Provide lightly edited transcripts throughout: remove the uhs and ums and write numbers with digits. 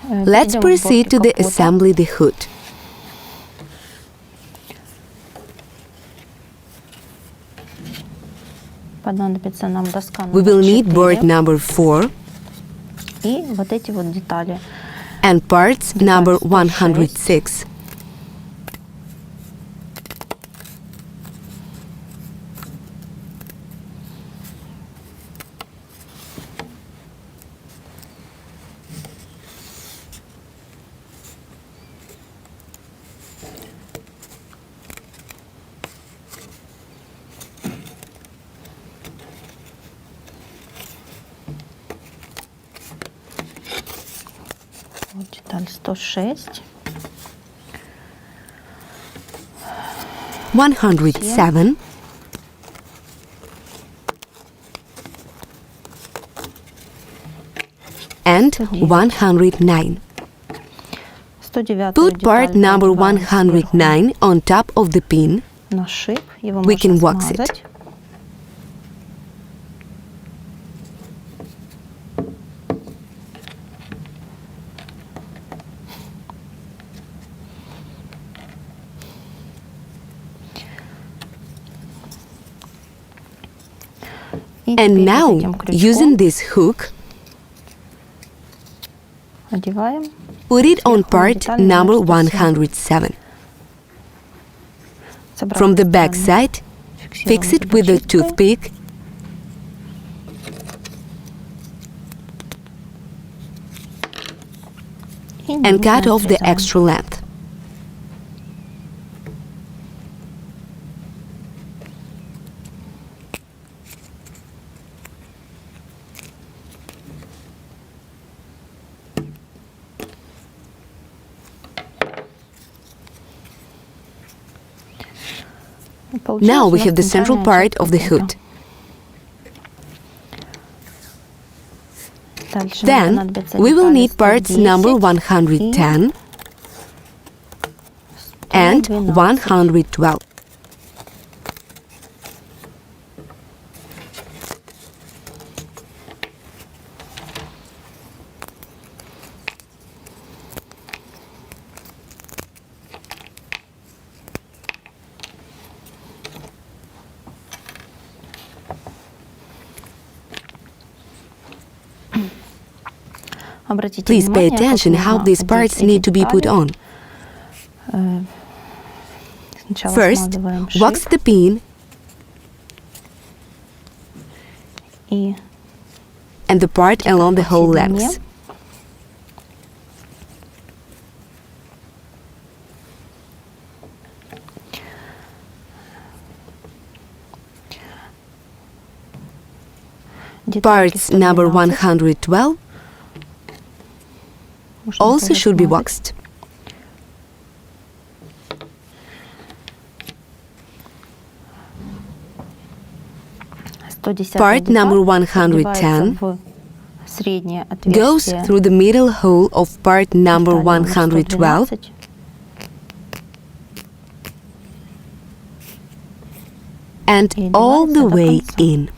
Let's proceed to the assembly the hood. Понадобится нам доска We will need board number 4 и вот эти вот детали. and parts number 106. Вот деталь 106. 107 and 109. 109 Put part number 109 on top of the pin. на шип. Его We can можно wax it. смазать. И And теперь now, вот этим крючком using this hook, одеваем. put it on Сверху на part деталь number номер 107. 107. С обратной From the back стороны side, фиксируем fix it with a зубочисткой. toothpick И and cut нежно off the отрезаем. extra length. И получилась Now у we нас have the central центральная part часть of the хода. hood. Дальше нам Then понадобятся we will детали need parts 110 number и 110 and 112. 112. Обратите Please pay внимание, как attention how нужно these одеть parts эти need to be put детали. on. Сначала First, смазываем wax шип the pin и and the part along the whole по длине. length. Детальки Parts number 112 112 можно also тоже should be смазать. waxed. Part number 110 в среднее goes отверстие through the middle hole of part number детали номер 112 112 and и all the одевается до way конца. in.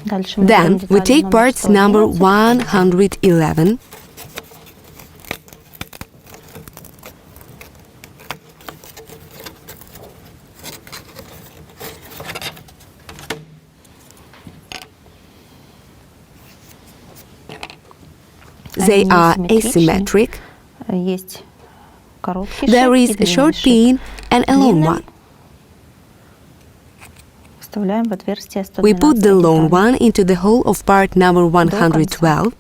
Дальше мы берем Then we детали take parts number 111 They are asymmetric. Есть короткий There шип и is a длинный short шип. pin and a long Длинный one. вставляем в отверстие We put 112 the long детали. one into the hole of part number 112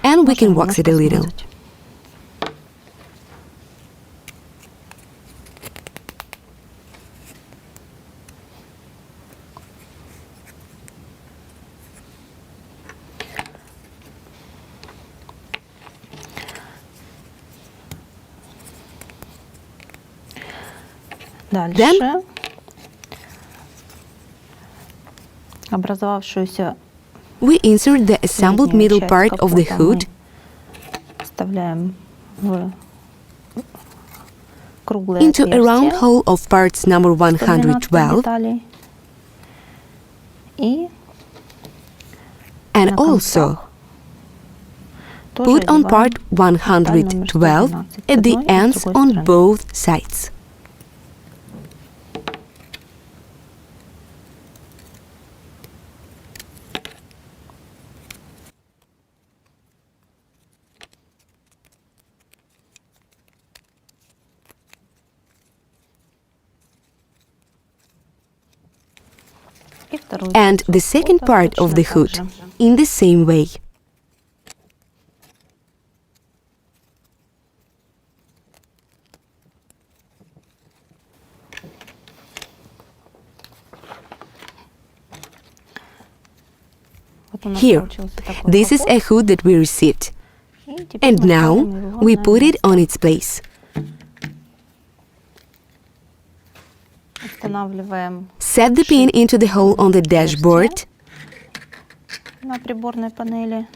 and we can Можем wax it a немножко little. смазать. Дальше Образовавшуюся We insert the assembled переднюю middle часть part of the капота hood мы вставляем в круглое into a round отверстие hole of parts number 112 112 деталей. И and на also концах тоже put on part одеваем деталь номер 112 112 с at the одной и с ends другой on стороны. both sides. И вторую And часть the second капота part of точно the так hood же. in the same way. Вот у нас Here, получился такой this is a капот. hood that we received. И теперь And мы now ставим его we на put it место. on its place. Устанавливаем Set the pin into the hole on the dashboard на приборной панели.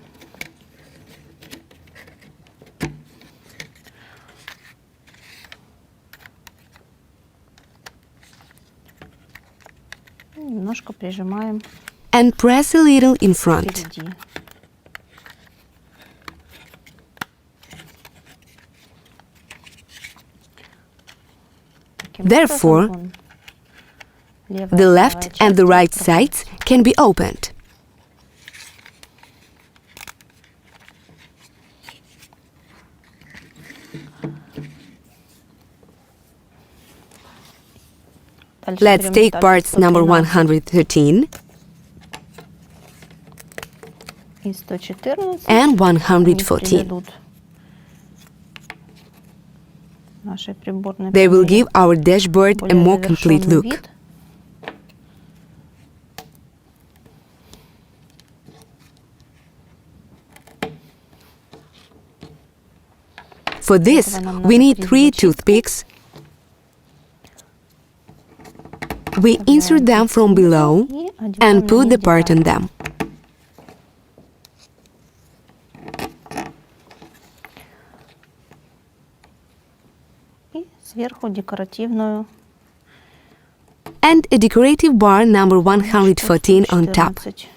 И немножко прижимаем and press a little in front. впереди. Таким Therefore, образом, левая The и left правая and the right часть sides can be opened. Дальше Let's берем take деталь parts number 113 113 и 114. and Они 114. придадут нашей приборной They will панели give our dashboard a более more complete завершенный look. вид. For this, we need 3 toothpicks. We insert them from below И одеваем and на put них the part on деталь. them. И сверху декоративную And a decorative bar number 114 on top. 114.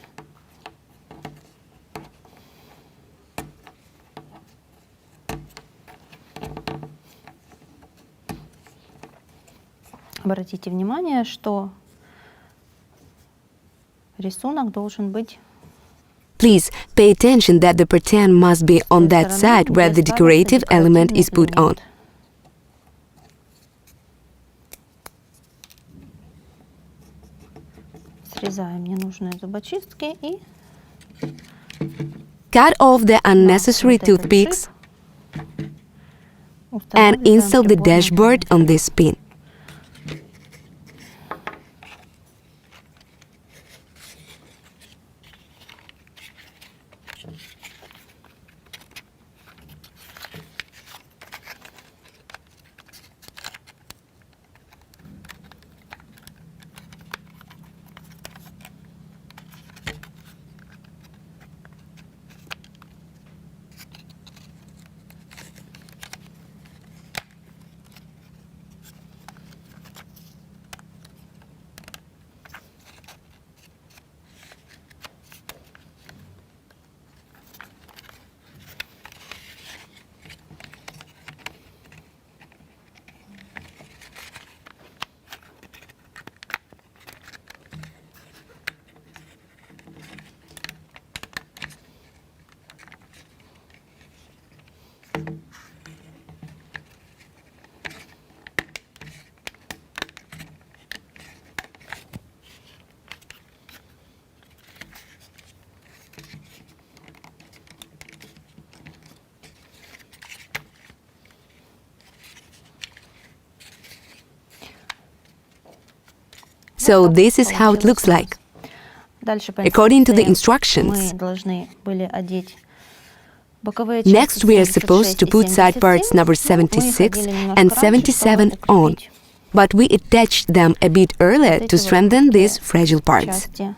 Обратите внимание, что рисунок должен быть Please pay attention that the pattern must be on that side where the decorative element is put on. Срезаем ненужные зубочистки и Cut off the на unnecessary вот этот toothpicks шип and устанавливаем install the приборную dashboard on this pin. So this is how it looks like. Дальше по According to the инструкции instructions. мы должны были одеть боковые Next, части we are 76 supposed to и put side 77. parts number Мы их 76 одели немножко and раньше, 77 чтобы on, укрепить but we attached them a bit earlier вот to эти вот strengthen these fragile parts. части.